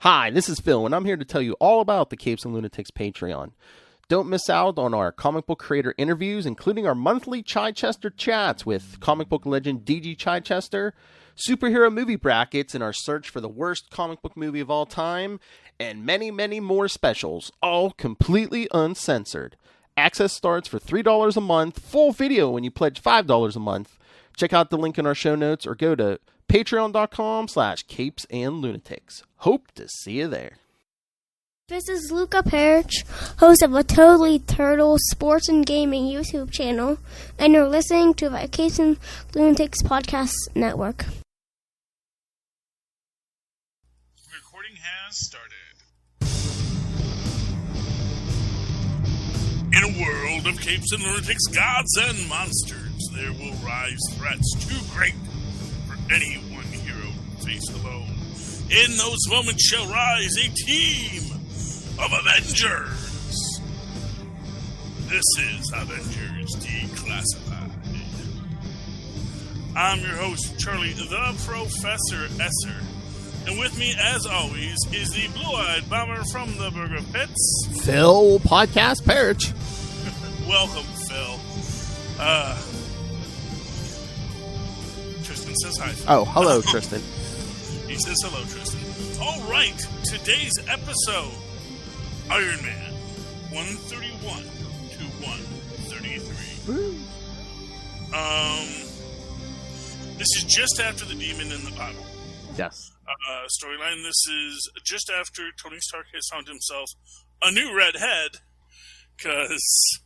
Hi, this is Phil, and I'm here to tell you all about the Capes and Lunatics Patreon. Don't miss out on our comic book creator interviews, including our monthly Chichester chats with comic book legend DG Chichester, superhero movie brackets in our search for the worst comic book movie of all time, and many, many more specials, all completely uncensored. Access starts for $3 a month, full video when you pledge $5 a month. Check out the link in our show notes or go to patreon.com/CapesandLunatics. Hope to see you there. This is Luca Perich, host of a Totally Turtle sports and gaming YouTube channel, and you're listening to the Capes and Lunatics Podcast Network. Recording has started. In a world of Capes and Lunatics, gods and monsters, there will rise threats too great for any one hero to face alone. In those moments shall rise a team of Avengers. This is Avengers Declassified. I'm your host, Charlie the Professor Esser. And with me, as always, is the blue-eyed bomber from the Burger Pits, Phil Podcast Perich. Welcome, Phil. Tristan says hi. Oh, hello, Tristan. He says hello, Tristan. All right, today's episode, Iron Man 131 to 133. Woo. This is just after the Demon in the Bottle. Yes. Storyline. This is just after Tony Stark has found himself a new redhead, because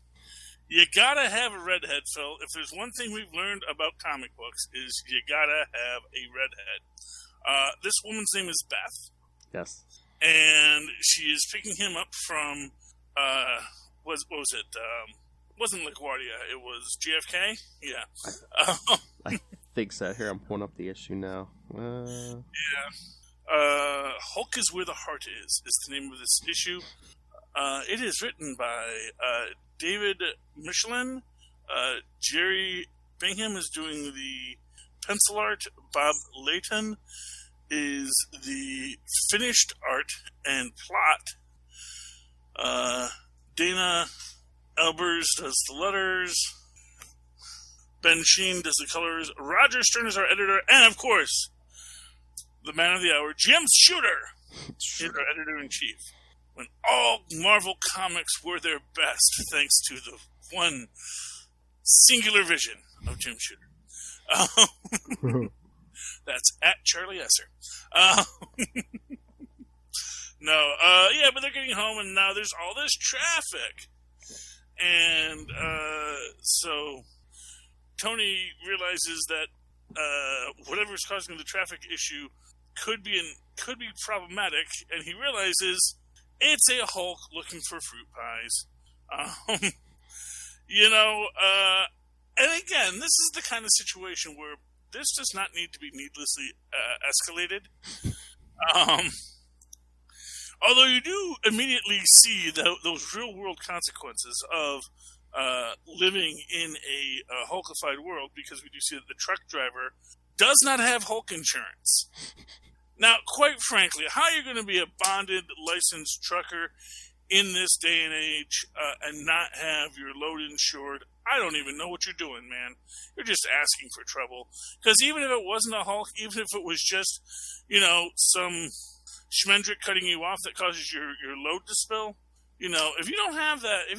you gotta have a redhead, Phil. If there's one thing we've learned about comic books, is you gotta have a redhead. This woman's name is Beth. Yes. And she is picking him up from, what was it? Wasn't LaGuardia, it was JFK? Yeah. I think so. Here, I'm pulling up the issue now. Yeah. Hulk is Where the Heart is the name of this issue. It is written by David Michelin. Jerry Bingham is doing the pencil art. Bob Layton is the finished art and plot. Dana Albers does the letters. Ben Sheen does the colors. Roger Stern is our editor. And, of course, the man of the hour, Jim Shooter, is our editor-in-chief. When all Marvel comics were their best, thanks to the one singular vision of Jim Shooter. That's at Charlie Esser. Yeah, but they're getting home, and now there's all this traffic. And so Tony realizes that whatever's causing the traffic issue could be problematic, and he realizes it's a Hulk looking for fruit pies. And again, this is the kind of situation where this does not need to be needlessly escalated. Although you do immediately see those real-world consequences of living in a Hulkified world, because we do see that the truck driver does not have Hulk insurance. Now, quite frankly, how are you going to be a bonded, licensed trucker in this day and age and not have your load insured? I don't even know what you're doing, man. You're just asking for trouble. Because even if it wasn't a Hulk, even if it was just, some schmendrick cutting you off that causes your load to spill, if you don't have that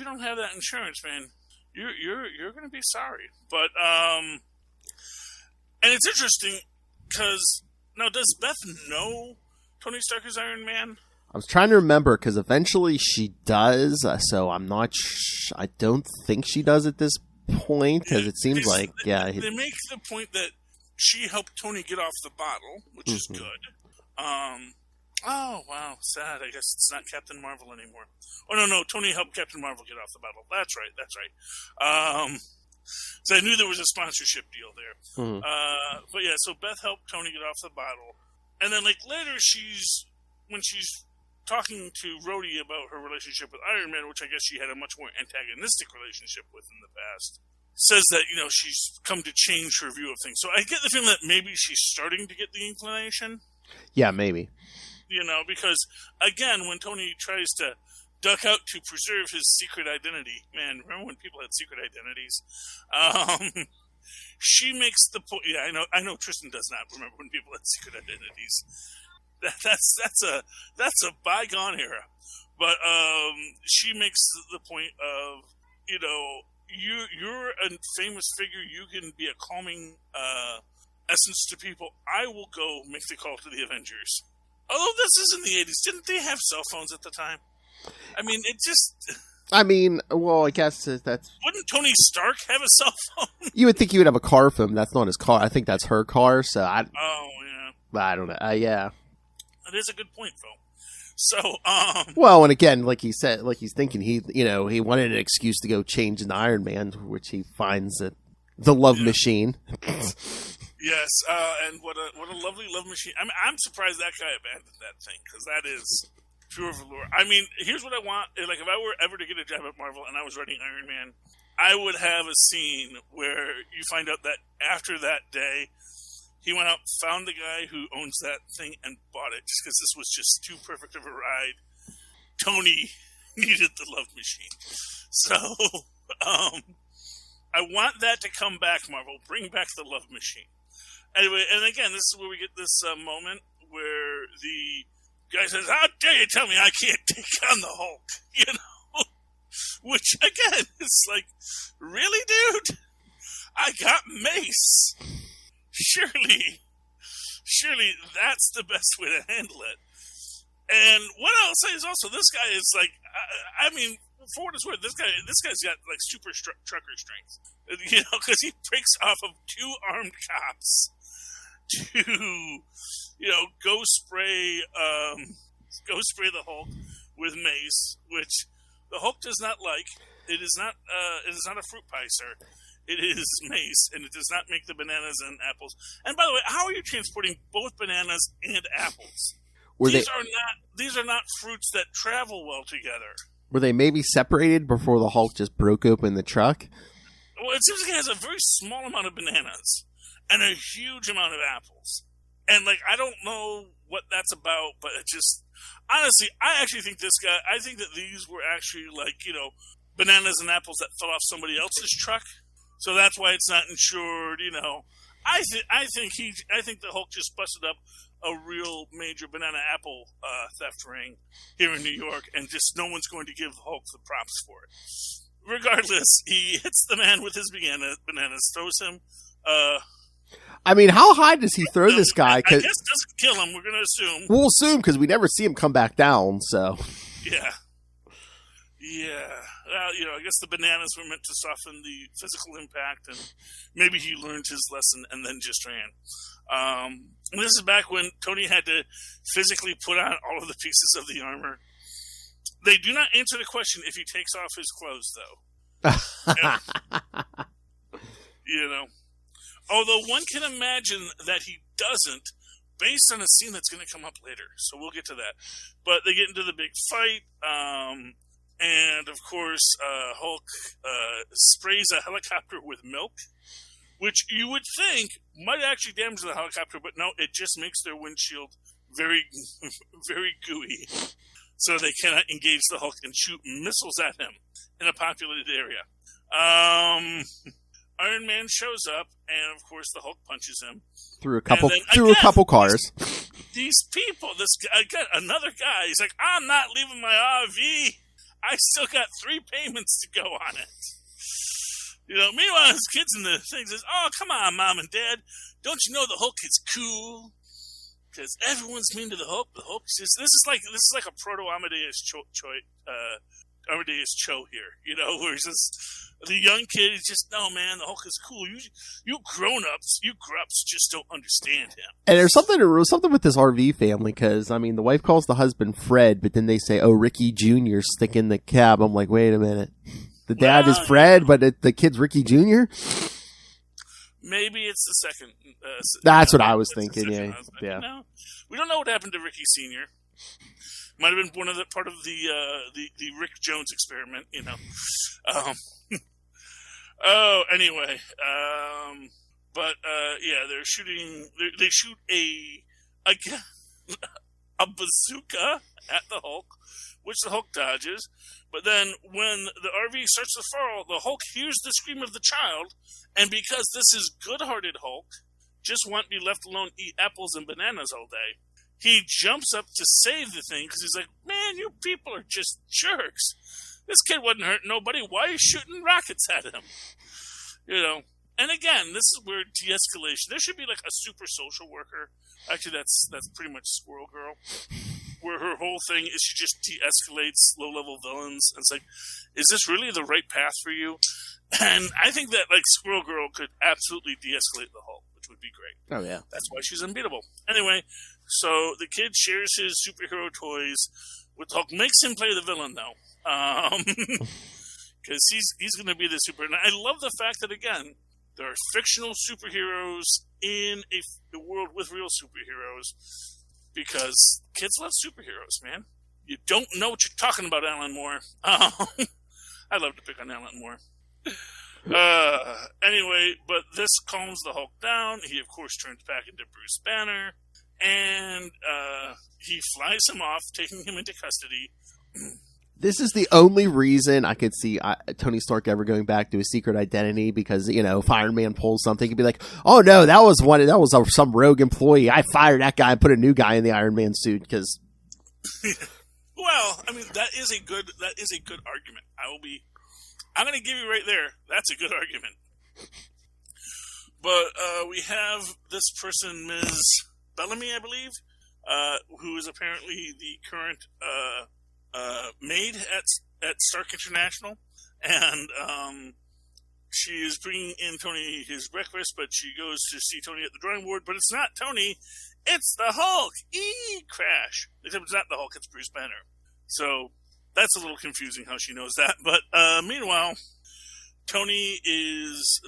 insurance, man, you're going to be sorry. But and it's interesting because now, does Beth know Tony Stark is Iron Man? I was trying to remember, because eventually she does, so I'm not I don't think she does at this point, because it seems like, yeah. They make the point that she helped Tony get off the bottle, which is good. Oh, wow, sad. I guess it's not Captain Marvel anymore. Oh, no, Tony helped Captain Marvel get off the bottle. That's right. So I knew there was a sponsorship deal there. Mm-hmm. But yeah, so Beth helped Tony get off the bottle. And then, later when she's talking to Rhodey about her relationship with Iron Man, which I guess she had a much more antagonistic relationship with in the past, says that, she's come to change her view of things. So I get the feeling that maybe she's starting to get the inclination. Yeah, maybe. because, again, when Tony tries to duck out to preserve his secret identity, man, remember when people had secret identities? She makes the point. Yeah, I know Tristan does not remember when people had secret identities. That's a bygone era. But she makes the point of, you're a famous figure. You can be a calming essence to people. I will go make the call to the Avengers. Although this is in the 80s, didn't they have cell phones at the time? I mean, well, I guess that's... Wouldn't Tony Stark have a cell phone? You would think he would have a car phone. That's not his car. I think that's her car, so I... Oh, yeah. I don't know. Yeah. That is a good point, Phil. So, Well, and again, like he said, like he's thinking, he wanted an excuse to go change into Iron Man, which he finds at the Love Machine. Yes, and what a lovely love machine. I mean, I'm surprised that guy abandoned that thing, because that is pure velour. I mean, here's what I want. Like, if I were ever to get a job at Marvel and I was writing Iron Man, I would have a scene where you find out that after that day, he went out, found the guy who owns that thing, and bought it, just because this was just too perfect of a ride. Tony needed the love machine. So, I want that to come back, Marvel. Bring back the love machine. Anyway, and again, this is where we get this moment where the guy says, "How dare you tell me I can't take on the Hulk?" Which, again, is like, really, dude? I got Mace. Surely that's the best way to handle it. And what I'll say is also, this guy is like, I mean, for what it's worth, this guy's got like super trucker strength, because he breaks off of 2 armed cops to, go spray the Hulk with mace, which the Hulk does not like. It is not a fruit pie, sir. It is mace, and it does not make the bananas and apples. And by the way, how are you transporting both bananas and apples? These are not fruits that travel well together. Were they maybe separated before the Hulk just broke open the truck? Well, it seems like it has a very small amount of bananas and a huge amount of apples. And, I don't know what that's about, but it just... Honestly, I actually think I think that these were actually, bananas and apples that fell off somebody else's truck. So that's why it's not insured, I think the Hulk just busted up a real major banana apple theft ring here in New York, and just no one's going to give Hulk the props for it. Regardless, he hits the man with his bananas, throws him. I mean, how high does he throw this guy? I guess doesn't kill him. We're going to assume. We'll assume, because we never see him come back down. So. Yeah. Well, I guess the bananas were meant to soften the physical impact, and maybe he learned his lesson and then just ran. And this is back when Tony had to physically put on all of the pieces of the armor. They do not answer the question if he takes off his clothes, though. Although one can imagine that he doesn't, based on a scene that's going to come up later. So we'll get to that. But they get into the big fight. And, of course, Hulk sprays a helicopter with milk, which you would think might actually damage the helicopter, but no, it just makes their windshield very, very gooey. So they cannot engage the Hulk and shoot missiles at him in a populated area. Iron Man shows up, and, of course, the Hulk punches him. Through a couple cars. These people, another guy, he's like, "I'm not leaving my RV. I still got 3 payments to go on it." Meanwhile, his kids in the thing says, "Oh, come on, Mom and Dad. Don't you know the Hulk is cool? Because everyone's mean to the Hulk. The Hulk is just..." This is like a proto-Amadeus Cho here, where he's just... The young kid is just, "No, man, the Hulk is cool. You grown-ups, you grups just don't understand him." And there's something with this RV family, because, I mean, the wife calls the husband Fred, but then they say, "Oh, Ricky Jr. stick in the cab." I'm like, wait a minute. The dad is Fred, but the kid's Ricky Jr.? Maybe it's the second. That's what I was thinking, yeah. No, we don't know what happened to Ricky Sr. Might have been part of the Rick Jones experiment, Anyway, they're shooting. They shoot a bazooka at the Hulk, which the Hulk dodges. But then when the RV starts to fall, the Hulk hears the scream of the child, and because this is good-hearted Hulk, just want to be left alone, eat apples and bananas all day, he jumps up to save the thing because he's like, man, you people are just jerks. This kid wasn't hurting nobody. Why are you shooting rockets at him? You know. And again, this is where de-escalation. There should be like a super social worker. Actually, that's pretty much Squirrel Girl, where her whole thing is she just de-escalates low-level villains. And it's like, is this really the right path for you? And I think that like Squirrel Girl could absolutely de-escalate the Hulk, which would be great. Oh yeah, that's why she's unbeatable. Anyway, so the kid shares his superhero toys with the Hulk. Makes him play the villain though, because he's going to be the super. And I love the fact that again, there are fictional superheroes in a world with real superheroes, because kids love superheroes, man. You don't know what you're talking about, Alan Moore. I love to pick on Alan Moore. Anyway, but this calms the Hulk down. He, of course, turns back into Bruce Banner, and he flies him off, taking him into custody. This is the only reason I could see Tony Stark ever going back to his secret identity, because, you know, if Iron Man pulls something, he'd be like, oh no, that was some rogue employee. I fired that guy and put a new guy in the Iron Man suit, because... Well, I mean, that is a good argument. I'm going to give you right there. That's a good argument. But we have this person, Ms. Bellamy, I believe, who is apparently the current maid at Stark International, and she is bringing in Tony his breakfast, but she goes to see Tony at the drawing board, but it's not Tony, it's the Hulk! Crash! Except it's not the Hulk, it's Bruce Banner. So that's a little confusing how she knows that, but meanwhile, Tony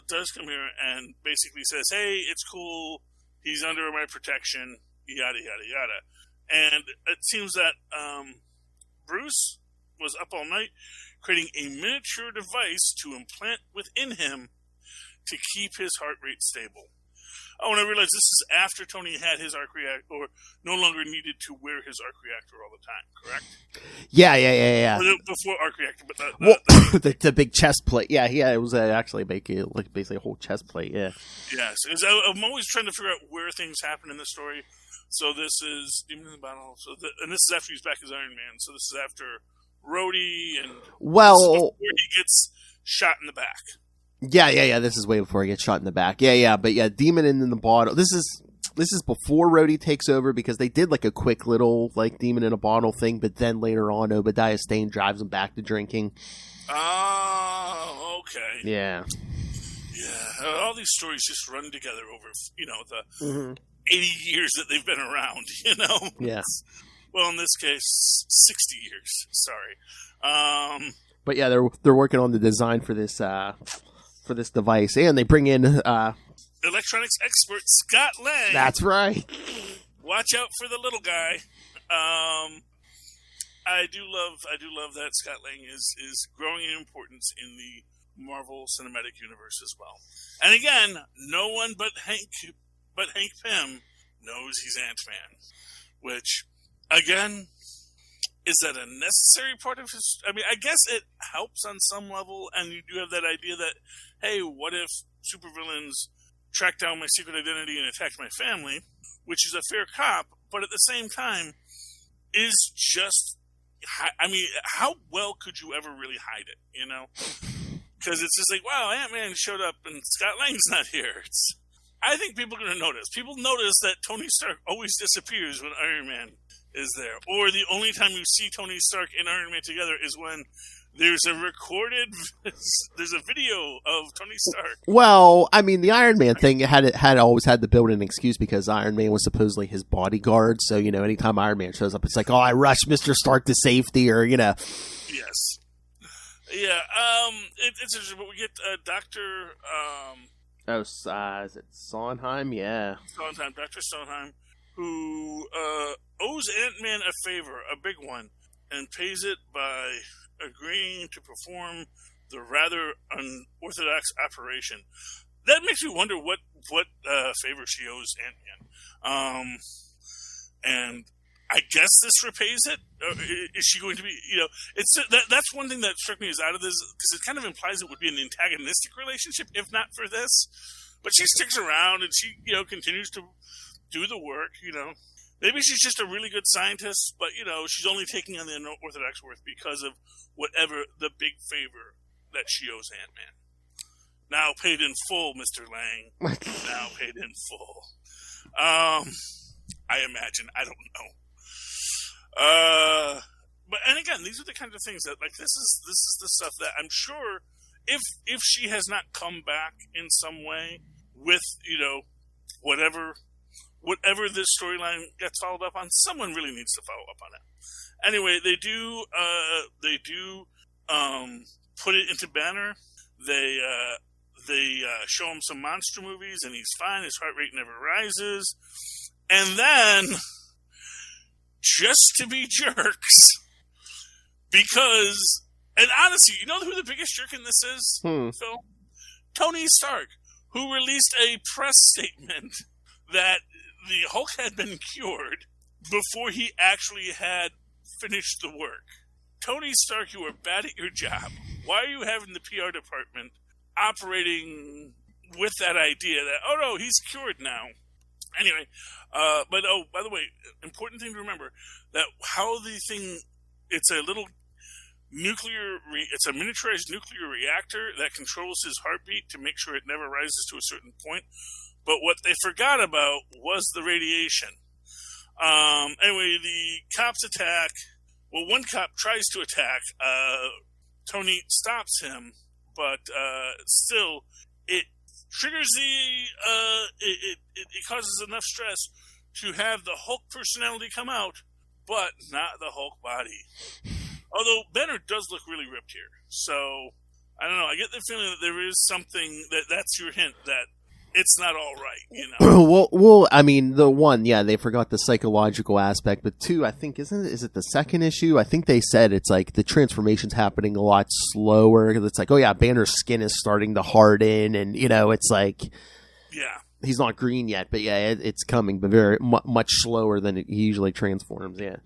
does come here and basically says, hey, it's cool, he's under my protection, yada, yada, yada. And it seems that Bruce was up all night creating a miniature device to implant within him to keep his heart rate stable. Oh, and I realized this is after Tony had his arc reactor, or no longer needed to wear his arc reactor all the time, correct? Yeah. Before arc reactor, but the big chest plate. Yeah, it was actually basically a whole chest plate, yeah. Yes, I'm always trying to figure out where things happen in the story. So this is Demon in the Battle, and this is after he's back as Iron Man, so this is after Rhodey, and before he gets shot in the back. Yeah. This is way before he gets shot in the back. Yeah. But yeah, Demon in the Bottle. This is before Rhodey takes over, because they did like a quick little like Demon in a Bottle thing, but then later on, Obadiah Stane drives him back to drinking. Oh, okay. Yeah. All these stories just run together over, the 80 years that they've been around, Yeah. Well, in this case, 60 years. Sorry. But yeah, they're working on the design for this device, and they bring in electronics expert Scott Lang. That's right. Watch out for the little guy. I do love that Scott Lang is growing in importance in the Marvel Cinematic Universe as well. And again, no one but Hank Pym knows he's Ant-Man, which again, is that a necessary part of his... I mean, I guess it helps on some level, and you do have that idea that, hey, what if supervillains track down my secret identity and attack my family, which is a fair cop, but at the same time, is just... I mean, how well could you ever really hide it, Because it's just like, wow, Ant-Man showed up and Scott Lang's not here. I think people are going to notice. People notice that Tony Stark always disappears when Iron Man is there. Or the only time you see Tony Stark and Iron Man together is when there's a video of Tony Stark. Well, I mean, the Iron Man thing had always had to build an excuse, because Iron Man was supposedly his bodyguard. So, anytime Iron Man shows up, it's like, oh, I rushed Mr. Stark to safety, or, Yes. Yeah, it's interesting, but we get Dr. Is it Sondheim? Yeah. Sondheim, Dr. Sondheim, who owes Ant-Man a favor, a big one, and pays it by agreeing to perform the rather unorthodox operation. That makes me wonder what favor she owes Ant-Man. And I guess this repays it. Or is she going to be, it's that's one thing that struck me as out of this, because it kind of implies it would be an antagonistic relationship, if not for this. But she sticks around and she, continues to do the work, Maybe she's just a really good scientist, but, she's only taking on the unorthodox work because of whatever the big favor that she owes Ant-Man. Now paid in full, Mr. Lang. Now paid in full. I imagine. I don't know. But and again, these are the kinds of things that, like, this is the stuff that I'm sure if she has not come back in some way with, whatever this storyline gets followed up on, someone really needs to follow up on it. Anyway, they do put it into Banner. They show him some monster movies, and he's fine. His heart rate never rises. And then, just to be jerks, because, and honestly, you know who the biggest jerk in this is, Phil? Tony Stark, who released a press statement that the Hulk had been cured before he actually had finished the work. Tony Stark, you are bad at your job. Why are you having the PR department operating with that idea that, oh no, he's cured now? Anyway, but by the way, important thing to remember, that how the thing, it's a little it's a miniaturized nuclear reactor that controls his heartbeat to make sure it never rises to a certain point. But what they forgot about was the radiation. Anyway, the cops attack. Well, one cop tries to attack. Tony stops him, but still, it triggers it causes enough stress to have the Hulk personality come out, but not the Hulk body. Although Banner does look really ripped here. So, I don't know. I get the feeling that there is something that's your hint that it's not all right, Well, I mean, the one, they forgot the psychological aspect, but two, I think, is it the second issue? I think they said it's like the transformation's happening a lot slower, because it's like, oh yeah, Banner's skin is starting to harden, and, it's like, yeah, he's not green yet, but yeah, it's coming, but very much slower than he usually transforms, yeah.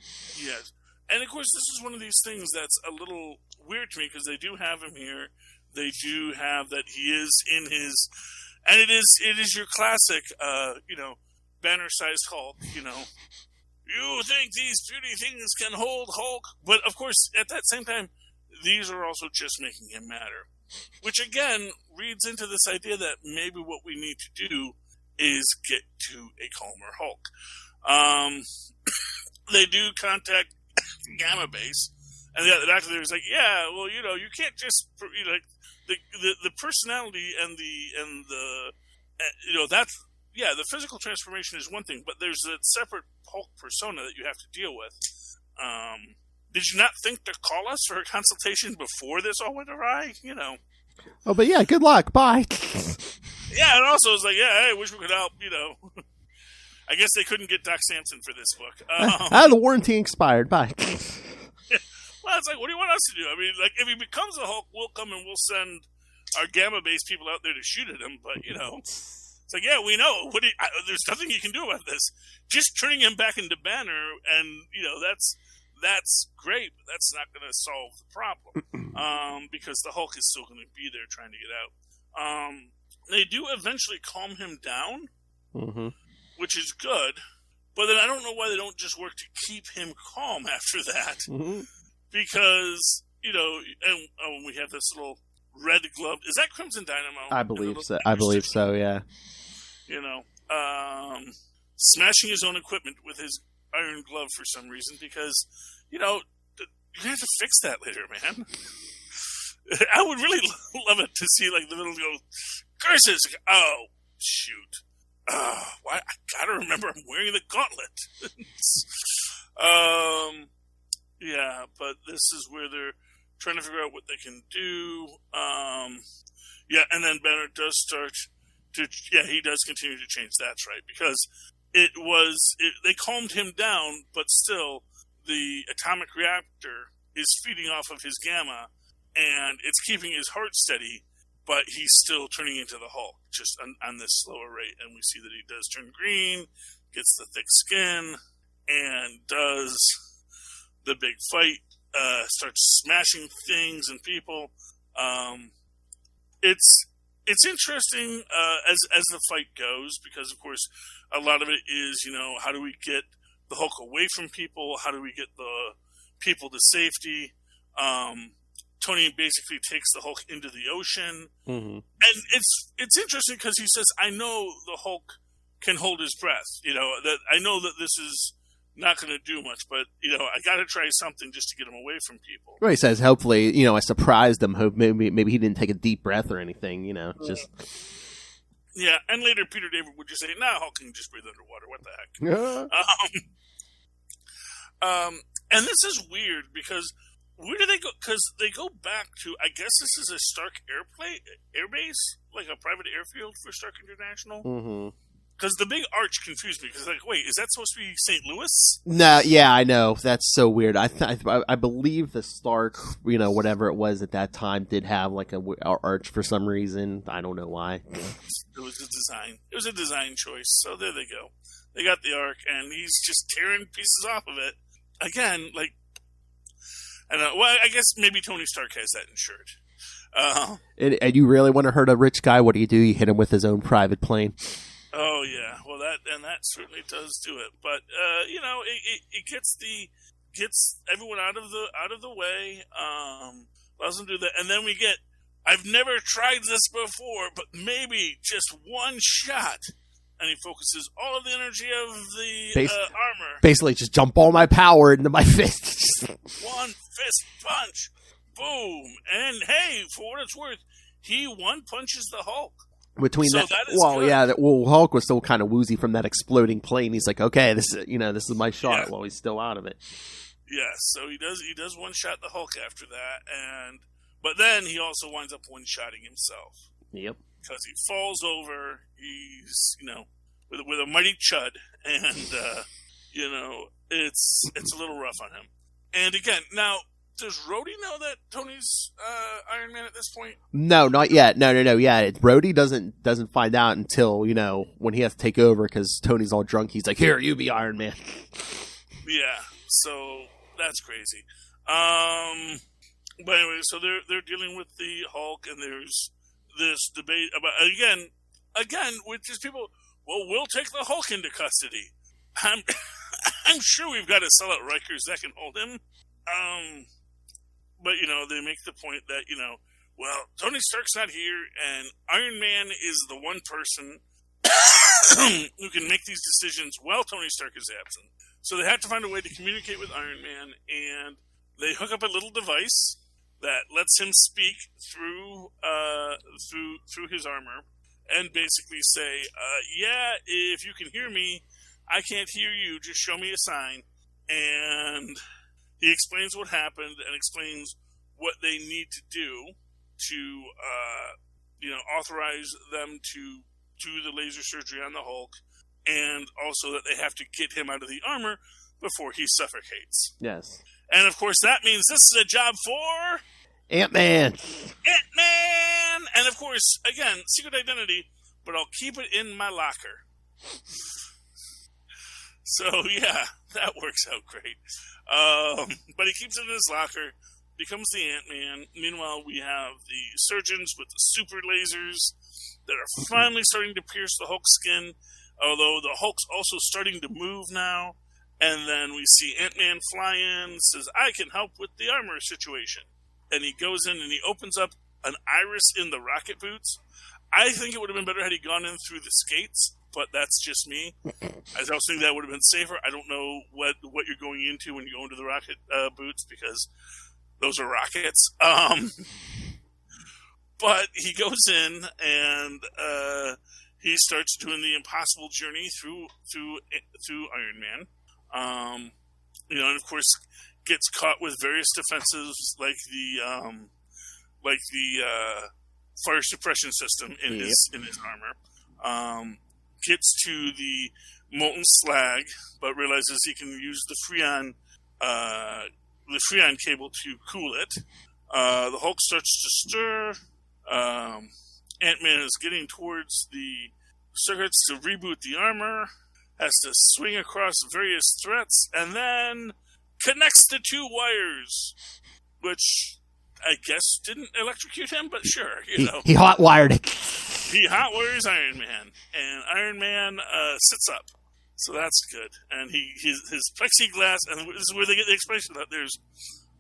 Yes. And of course, this is one of these things that's a little weird to me, because they do have him here. They do have that he is in his, and it is your classic, Banner-sized Hulk. You think these beauty things can hold Hulk, but of course, at that same time, these are also just making him madder, which again reads into this idea that maybe what we need to do is get to a calmer Hulk. They do contact Gamma Base, and the doctor there is like, yeah, well, you can't just, the personality and the that's, yeah, the physical transformation is one thing, but there's a separate Hulk persona that you have to deal with. Did you not think to call us for a consultation before this all went awry? Oh, but yeah, good luck. Bye. Yeah, and also it's like, yeah, hey, I wish we could help. I guess they couldn't get Doc Samson for this book. The warranty expired. Bye. Well, it's like, what do you want us to do? I mean, like, if he becomes a Hulk, we'll come and we'll send our Gamma-based people out there to shoot at him. But, it's like, yeah, we know. There's nothing you can do about this. Just turning him back into Banner, and, that's great, but that's not going to solve the problem. Because the Hulk is still going to be there trying to get out. They do eventually calm him down. Mm-hmm. Which is good, but then I don't know why they don't just work to keep him calm after that. Mm-hmm. Because, and we have this little red glove. Is that Crimson Dynamo? I believe so. I believe so, yeah. Smashing his own equipment with his iron glove for some reason, because, you're going to have to fix that later, man. I would really love it to see, like, the little go, curses! Oh, shoot. Why? I gotta remember I'm wearing the gauntlet. Yeah, but this is where they're trying to figure out what they can do. Yeah, and then Banner does start to, he does continue to change. That's right, because they calmed him down, but still, the atomic reactor is feeding off of his gamma, and it's keeping his heart steady. But he's still turning into the Hulk, just on this slower rate. And we see that he does turn green, gets the thick skin, and does the big fight, starts smashing things and people. It's interesting as the fight goes, because of course a lot of it is, how do we get the Hulk away from people? How do we get the people to safety? Tony basically takes the Hulk into the ocean, and it's interesting because he says, "I know the Hulk can hold his breath. That I know that this is not going to do much, but I got to try something just to get him away from people." Well, he says, hopefully, I surprised him. Hope maybe he didn't take a deep breath or anything. Just yeah. And later, Peter David would just say, "Nah, Hulk can just breathe underwater. What the heck?" And this is weird because where do they go? Because they go back to, I guess this is a Stark airbase, like a private airfield for Stark International. Mm-hmm. Because the big arch confused me. Because wait, is that supposed to be St. Louis? No, yeah, I know. That's so weird. I believe the Stark, whatever it was at that time, did have like a arch for some reason. I don't know why. It was a design. It was a design choice. So there they go. They got the arc, and he's just tearing pieces off of it. Again, I guess maybe Tony Stark has that insured. And you really want to hurt a rich guy? What do? You hit him with his own private plane. Oh yeah, well that certainly does do it. But it gets everyone out of the way. Allows them to do that, and then we get. I've never tried this before, but maybe just one shot, and he focuses all of the energy of the armor. Basically, just dump all my power into my fist. One fist punch, boom, and hey, for what it's worth, he one punches the Hulk. Between so that, good. Yeah, Hulk was still kind of woozy from that exploding plane. He's like, okay, this is my shot. While he's still out of it. Yeah, so he does one shot the Hulk after that, but then he also winds up one shotting himself. Yep. Because he falls over. He's with a mighty chud, and it's a little rough on him. And again, now, does Rhodey know that Tony's Iron Man at this point? No, not yet. No. Yeah, Rhodey doesn't find out until when he has to take over because Tony's all drunk. He's like, "Here, you be Iron Man." Yeah, so that's crazy. But anyway, so they're dealing with the Hulk, and there's this debate about again, which is people. Well, we'll take the Hulk into custody. I'm sure we've got to sell out Rikers that can hold him. But, they make the point that, well, Tony Stark's not here, and Iron Man is the one person who can make these decisions while Tony Stark is absent. So they have to find a way to communicate with Iron Man, and they hook up a little device that lets him speak through his armor, and basically say, yeah, if you can hear me, I can't hear you, just show me a sign. And he explains what happened and explains what they need to do to, authorize them to do the laser surgery on the Hulk, and also that they have to get him out of the armor before he suffocates. Yes. And of course that means this is a job for... Ant-Man! Ant-Man! And of course, again, secret identity, but I'll keep it in my locker. So, yeah, that works out great. But he keeps it in his locker, becomes the Ant-Man. Meanwhile, we have the surgeons with the super lasers that are finally starting to pierce the Hulk's skin, although the Hulk's also starting to move now. And then we see Ant-Man fly in, says, I can help with the armor situation. And he goes in and he opens up an iris in the rocket boots. I think it would have been better had he gone in through the skates, but that's just me. As I was thinking that would have been safer. I don't know what you're going into when you go into the rocket boots, because those are rockets. But he goes in and he starts doing the impossible journey through Iron Man. And of course gets caught with various defenses like the fire suppression system in his armor. Gets to the molten slag, but realizes he can use the Freon cable to cool it. The Hulk starts to stir. Ant-Man is getting towards the circuits to reboot the armor. has to swing across various threats, and then connects the 2 wires, which I guess didn't electrocute him, but sure, He hot-wired it. He hot-wires Iron Man, and Iron Man sits up. So that's good. And his plexiglass, and this is where they get the explanation that there's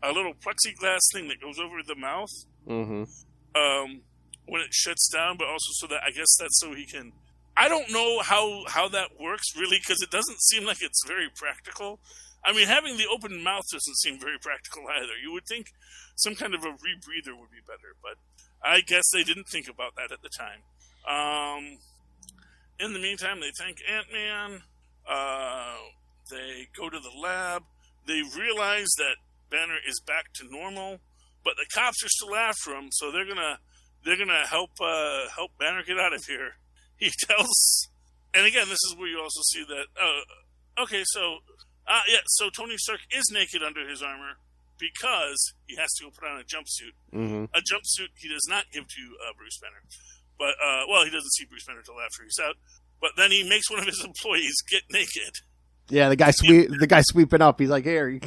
a little plexiglass thing that goes over the mouth when it shuts down, but also so that, I guess that's so he can... I don't know how that works, really, because it doesn't seem like it's very practical. I mean, having the open mouth doesn't seem very practical either. You would think some kind of a rebreather would be better, but I guess they didn't think about that at the time. In the meantime, they thank Ant-Man. They go to the lab. They realize that Banner is back to normal, but the cops are still after him, so they're gonna help Banner get out of here. He tells, and again, this is where you also see that. So Tony Stark is naked under his armor because he has to go put on a jumpsuit. A jumpsuit he does not give to Bruce Banner, but he doesn't see Bruce Banner until after he's out. But then he makes one of his employees get naked. Yeah, the guy sweeping up. He's like, "Here." Yeah,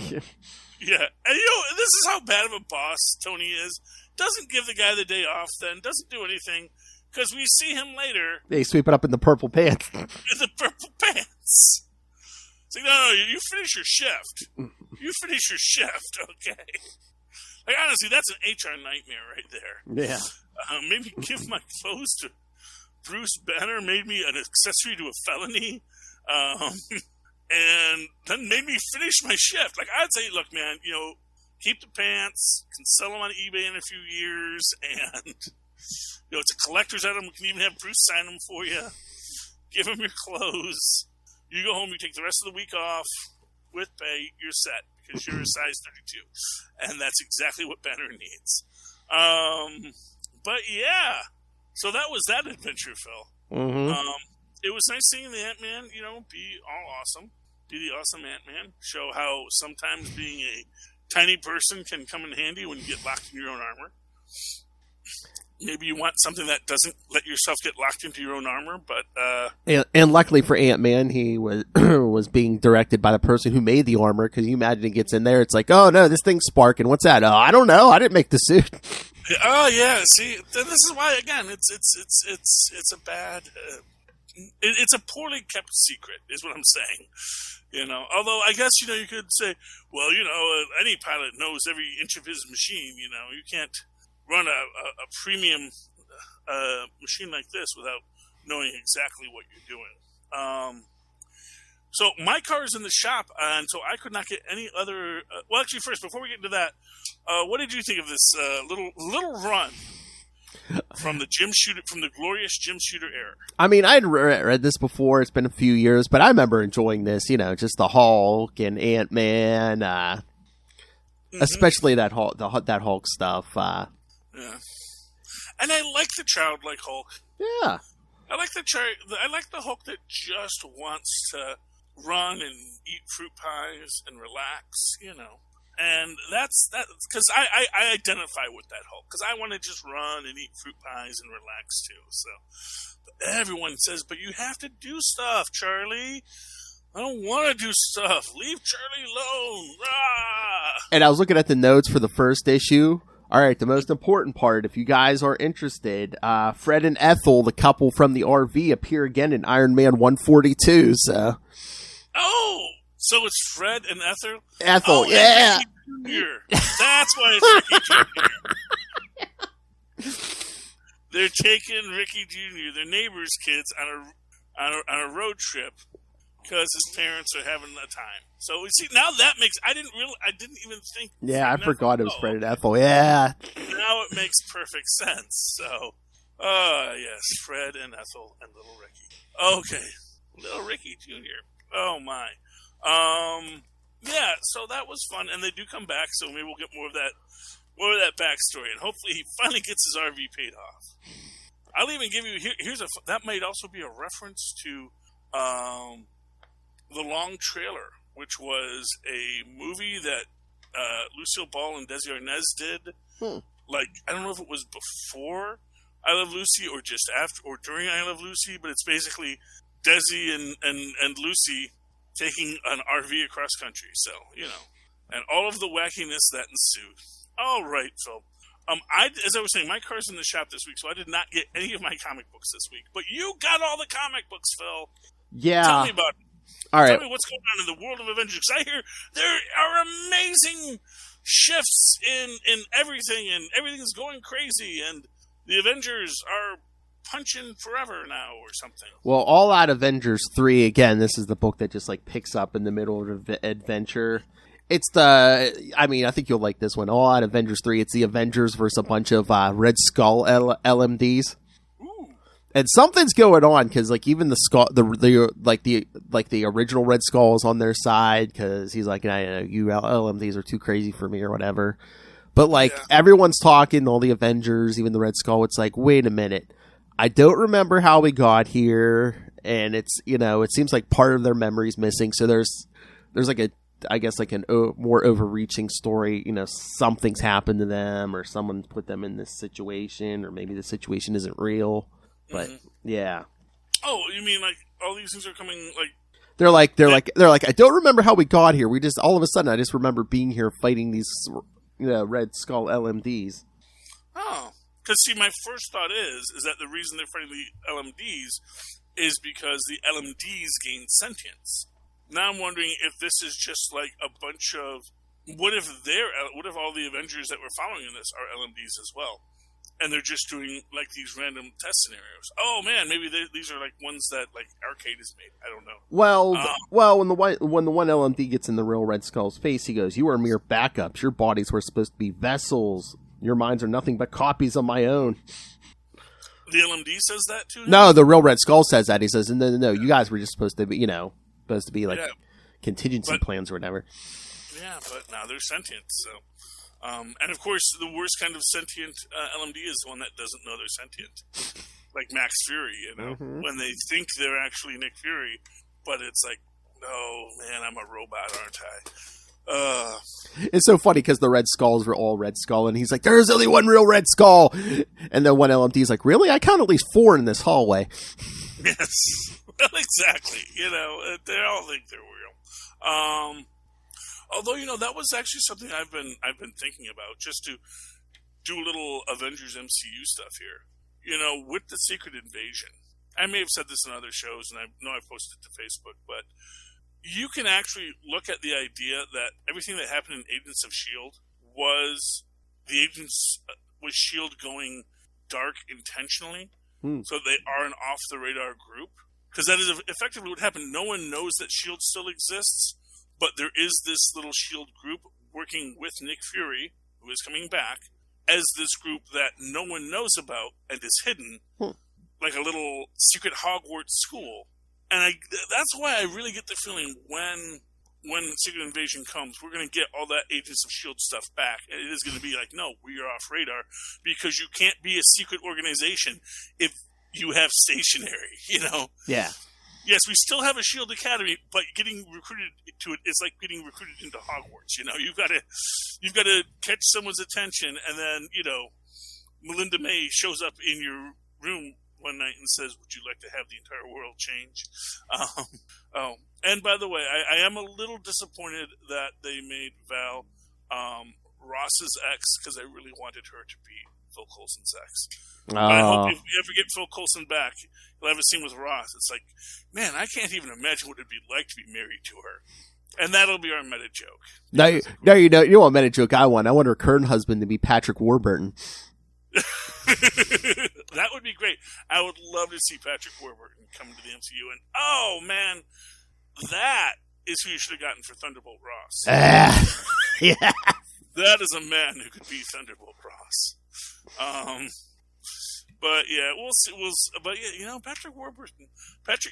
and this is how bad of a boss Tony is. Doesn't give the guy the day off. Then doesn't do anything. Because we see him later. They sweep it up in the purple pants. In the purple pants. It's like, no, you finish your shift. You finish your shift, okay? Like, honestly, that's an HR nightmare right there. Yeah. Maybe give my clothes to Bruce Banner, made me an accessory to a felony, and then made me finish my shift. Like, I'd say, look, man, keep the pants, can sell them on eBay in a few years, and... it's a collector's item. We can even have Bruce sign them for you. Give him your clothes. You go home, you take the rest of the week off with pay, you're set because you're a size 32. And that's exactly what Banner needs. But yeah, so that was that adventure, Phil. It was nice seeing the Ant-Man, be all awesome. Be the awesome Ant-Man. Show how sometimes being a tiny person can come in handy when you get locked in your own armor. Maybe you want something that doesn't let yourself get locked into your own armor, but... And luckily for Ant-Man, he was was being directed by the person who made the armor, because you imagine he gets in there, it's like, oh no, this thing's sparking, what's that? Oh, I don't know, I didn't make the suit. Oh yeah, see, this is why, again, it's a bad... it's a poorly kept secret, is what I'm saying. Although I guess, you could say, well, any pilot knows every inch of his machine, you can't run a premium machine like this without knowing exactly what you're doing. So my car is in the shop, and so I could not get any other... actually, first, before we get into that, what did you think of this little run from the glorious Jim Shooter era? I mean, I'd read this before. It's been a few years, but I remember enjoying this. Just the Hulk and Ant-Man, especially that Hulk stuff. Yeah, and I like the childlike Hulk. Yeah, I like the Hulk that just wants to run and eat fruit pies and relax, And that's because I identify with that Hulk, because I want to just run and eat fruit pies and relax too. So but everyone says, but you have to do stuff, Charlie. I don't want to do stuff. Leave Charlie alone. Rah! And I was looking at the notes for the first issue. All right, the most important part, if you guys are interested, Fred and Ethel, the couple from the RV, appear again in Iron Man 142. So. Oh, so it's Fred and Ethel? Ethel, yeah. And Ricky Jr. That's why it's Ricky Jr. They're taking Ricky Jr., their neighbor's kids, on a road trip because his parents are having a time. So we see now that makes I didn't even think. Yeah, I forgot it was Fred and Ethel. Yeah. Now it makes perfect sense. So, yes, Fred and Ethel and little Ricky. Okay, little Ricky Jr. Oh my. Yeah. So that was fun, and they do come back. So maybe we'll get more of that backstory, and hopefully he finally gets his RV paid off. I'll even give you that might also be a reference to The Long Trailer, which was a movie that Lucille Ball and Desi Arnaz did. Like, I don't know if it was before I Love Lucy or just after or during I Love Lucy, but it's basically Desi and Lucy taking an RV across country. So, and all of the wackiness that ensued. All right, Phil. As I was saying, my car's in the shop this week, so I did not get any of my comic books this week. But you got all the comic books, Phil. Yeah. Tell me about it. All right. Tell me what's going on in the world of Avengers. Because I hear there are amazing shifts in everything, and everything's going crazy, and the Avengers are punching forever now or something. Well, All Out Avengers 3, again, this is the book that just like picks up in the middle of the adventure. It's I think you'll like this one. All Out Avengers 3, it's the Avengers versus a bunch of Red Skull LMDs. Ooh. And something's going on because like even the skull, the original Red Skull is on their side because he's like, you LMDs are too crazy for me or whatever. But like everyone's talking, all the Avengers, even the Red Skull. It's like, wait a minute, I don't remember how we got here, and it's it seems like part of their memory's missing. So there's like a more overreaching story. Something's happened to them, or someone put them in this situation, or maybe the situation isn't real. But yeah. Oh, you mean like all these things are coming like? They're like I don't remember how we got here. We just all of a sudden I just remember being here fighting these Red Skull LMDs. Oh, because see, my first thought is that the reason they're fighting the LMDs is because the LMDs gain sentience. Now I'm wondering if this is just like a bunch of what if all the Avengers that we're following in this are LMDs as well, and they're just doing like these random test scenarios. Oh man, maybe these are like ones that like Arcade has made. I don't know. Well, when the one LMD gets in the real Red Skull's face, he goes, "You are mere backups. Your bodies were supposed to be vessels. Your minds are nothing but copies of my own." The LMD says that too? No, the real Red Skull says that. He says, no, you guys were just supposed to be, like contingency plans or whatever. Yeah, but now they're sentient, so. And of course, the worst kind of sentient LMD is the one that doesn't know they're sentient. Like Max Fury, when they think they're actually Nick Fury, but it's like, oh man, I'm a robot, aren't I? It's so funny because the Red Skulls were all Red Skull, and he's like, "There's only one real Red Skull," and then one LMD's like, "Really? I count at least 4 in this hallway." Yes, well, exactly. They all think they're real. Although that was actually something I've been thinking about, just to do a little Avengers MCU stuff here. With the Secret Invasion. I may have said this in other shows, and I know I've posted it to Facebook, but you can actually look at the idea that everything that happened in Agents of S.H.I.E.L.D. was the agents with S.H.I.E.L.D. going dark intentionally, so they are an off-the-radar group. Because that is effectively what happened. No one knows that S.H.I.E.L.D. still exists, but there is this little S.H.I.E.L.D. group working with Nick Fury, who is coming back, as this group that no one knows about and is hidden, like a little secret Hogwarts school. And that's why I really get the feeling when Secret Invasion comes, we're going to get all that Agents of S.H.I.E.L.D. stuff back. And it is going to be like, no, we are off radar, because you can't be a secret organization if you have stationary, Yeah. Yes, we still have a S.H.I.E.L.D. Academy, but getting recruited to it is like getting recruited into Hogwarts. You've got to catch someone's attention, and then Melinda May shows up in your room one night and says, "Would you like to have the entire world change?" And by the way, I am a little disappointed that they made Val Ross's ex, because I really wanted her to be Phil Coulson's ex. But I hope if we ever get Phil Coulson back, he'll have a scene with Ross. It's like, man, I can't even imagine what it'd be like to be married to her. And that'll be our meta joke. No, you don't. You want a meta joke? I want her current husband to be Patrick Warburton. That would be great. I would love to see Patrick Warburton come into the MCU. And oh man, that is who you should have gotten for Thunderbolt Ross. Yeah, that is a man who could be Thunderbolt Ross. But yeah, we'll see. But yeah, Patrick Warburton.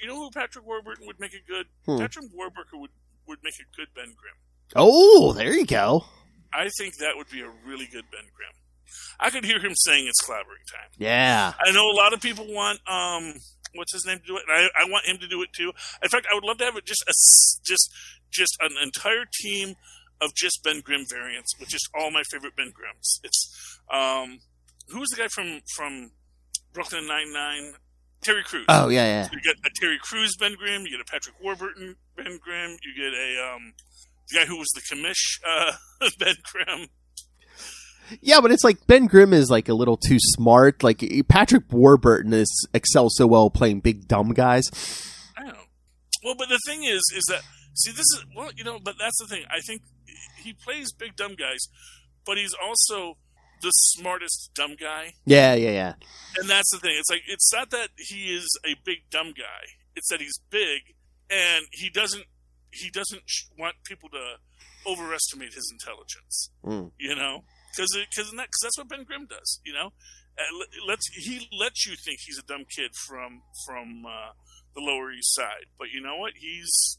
Who Patrick Warburton would make a good? Patrick Warburton would make a good Ben Grimm. Oh, there you go. I think that would be a really good Ben Grimm. I could hear him saying it's collaborating time. Yeah. I know a lot of people want what's his name to do it, and I want him to do it too. In fact, I would love to have it just an entire team of just Ben Grimm variants with just all my favorite Ben Grimms. It's who's the guy from Brooklyn Nine-Nine? Terry Crews. Oh, yeah. So you get a Terry Crews Ben Grimm, you get a Patrick Warburton Ben Grimm, you get a the guy who was the commish Ben Grimm. Yeah, but it's like Ben Grimm is like a little too smart. Like Patrick Warburton excels so well playing big dumb guys. I know. Well, but the thing is that but that's the thing. I think he plays big dumb guys, but he's also the smartest dumb guy. Yeah. And that's the thing. It's like, it's not that he is a big dumb guy. It's that he's big, and he doesn't want people to overestimate his intelligence. You know, because that's what Ben Grimm does. You know, he lets you think he's a dumb kid from the Lower East Side, but you know what? He's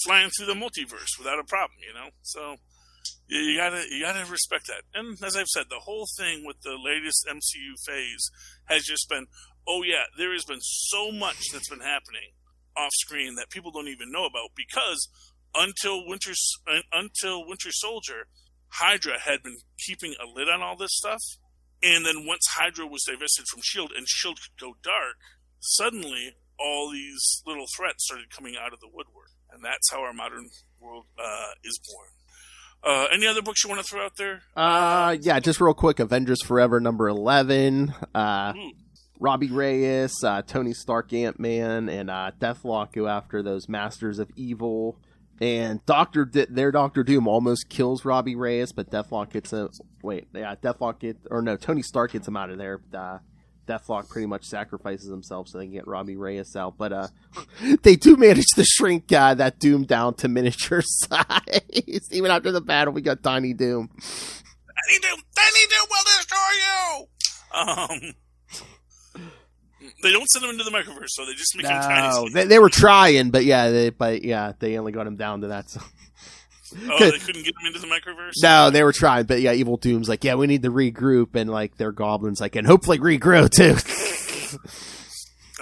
flying through the multiverse without a problem. You know, so. You gotta respect that. And as I've said, the whole thing with the latest MCU phase has just been, there has been so much that's been happening off screen that people don't even know about, because until Winter Soldier, Hydra had been keeping a lid on all this stuff, and then once Hydra was divested from S.H.I.E.L.D. and S.H.I.E.L.D. could go dark, suddenly all these little threats started coming out of the woodwork, and that's how our modern world is born. Any other books you want to throw out there? Yeah, just real quick. Avengers Forever number 11. Robbie Reyes, Tony Stark, Ant-Man, and Deathlock go after those Masters of Evil. And their Doctor Doom almost kills Robbie Reyes, but Deathlock gets Tony Stark gets him out of there. Deathlock pretty much sacrifices himself so they can get Robbie Reyes out. But they do manage to shrink that Doom down to miniature size. Even after the battle, we got Tiny Doom. Tiny Doom will destroy you! They don't send him into the microverse, so they just make him tiny. They were trying, but they only got him down to that. So. They couldn't get him into the microverse? No, they were trying, but Evil Doom's like, we need to regroup, and like their goblins like, and hopefully regrow too.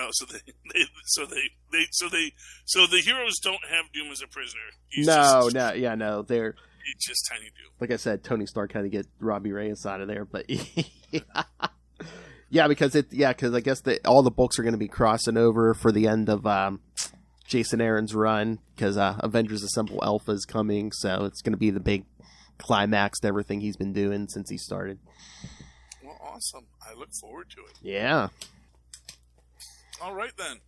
So the heroes don't have Doom as a prisoner. They're he's just Tiny Doom. Like I said, Tony Stark had to get Robbie Reyes out of there, but because I guess all the books are going to be crossing over for the end of Jason Aaron's run, because Avengers Assemble Alpha is coming, so it's going to be the big climax to everything he's been doing since he started. Well, awesome. I look forward to it. Yeah. All right, then.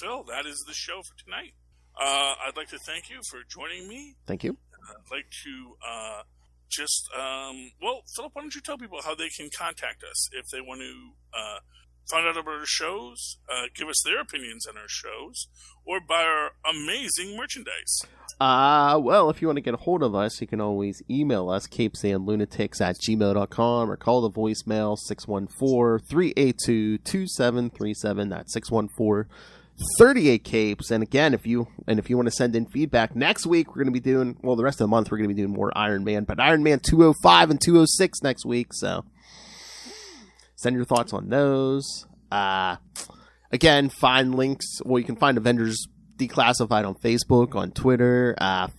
Phil, that is the show for tonight. I'd like to thank you for joining me. Thank you. I'd like to Philip, why don't you tell people how they can contact us if they want to find out about our shows, give us their opinions on our shows, or buy our amazing merchandise? If you want to get a hold of us, you can always email us, CapesandLunatics@gmail.com, or call the voicemail 614-382-2737. That's 614-38-CAPES. And again, if you want to send in feedback, next week we're going to be doing, the rest of the month we're going to be doing more Iron Man, but Iron Man 205 and 206 next week, so send your thoughts on those. Again, find links. Well, you can find Avengers Declassified on Facebook, on Twitter.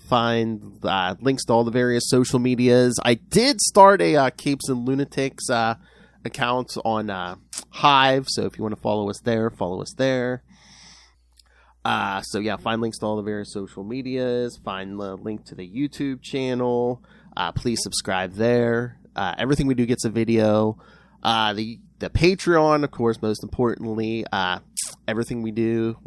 Find links to all the various social medias. I did start a Capes and Lunatics account on Hive, so if you want to follow us there, follow us there. Find links to all the various social medias. Find the link to the YouTube channel. Please subscribe there. Everything we do gets a video. The Patreon, of course, most importantly, everything we do,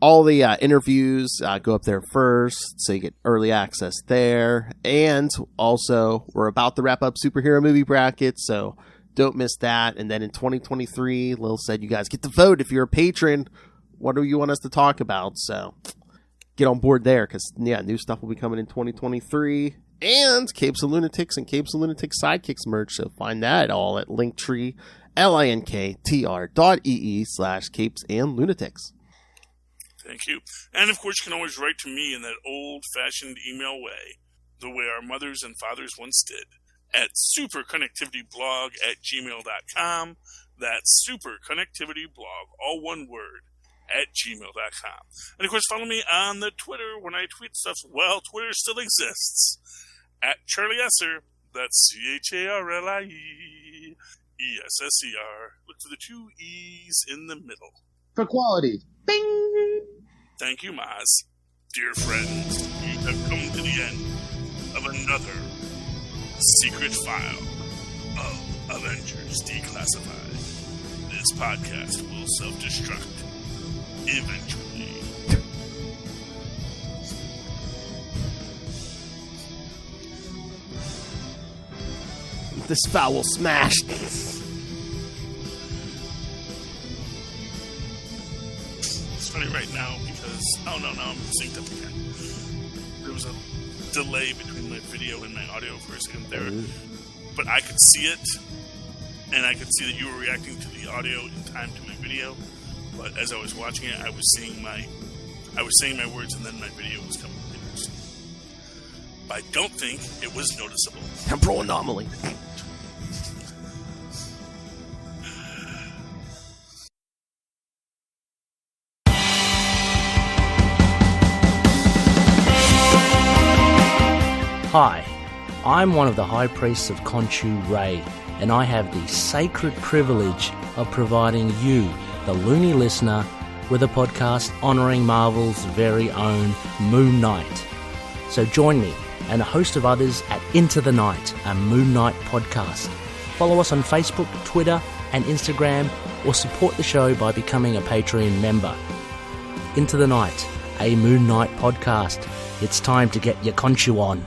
all the interviews go up there first, so you get early access there. And also, we're about to wrap up superhero movie brackets, so don't miss that. And then in 2023, Lil said you guys get to vote if you're a patron. What do you want us to talk about? So get on board there, because new stuff will be coming in 2023. And Capes and Lunatics and Capes and Lunatics Sidekicks merch. So find that all at Linktree, linktr.ee/Capes and Lunatics. Thank you. And of course, you can always write to me in that old-fashioned email way, the way our mothers and fathers once did, at superconnectivityblog@gmail.com. That's superconnectivityblog, all one word, @gmail.com. And of course, follow me on the Twitter when I tweet stuff. Well, Twitter still exists. @CharlieEsser. That's CharlieE. ESSER. Look for the 2 E's in the middle. For quality. Bing! Thank you, Maz. Dear friends, you have come to the end of another secret file of Avengers Declassified. This podcast will self-destruct eventually. This foul smashed. It's funny right now because... Oh, no, I'm synced up again. There was a delay between my video and my audio for a second there. But I could see it, and I could see that you were reacting to the audio in time to my video. But as I was watching it, I was saying my words, and then my video was coming later. So I don't think it was noticeable. Temporal anomaly. Hi, I'm one of the High Priests of Khonshu Ray, and I have the sacred privilege of providing you, the loony listener, with a podcast honouring Marvel's very own Moon Knight. So join me and a host of others at Into the Night, a Moon Knight podcast. Follow us on Facebook, Twitter and Instagram, or support the show by becoming a Patreon member. Into the Night, a Moon Knight podcast. It's time to get your Khonshu on.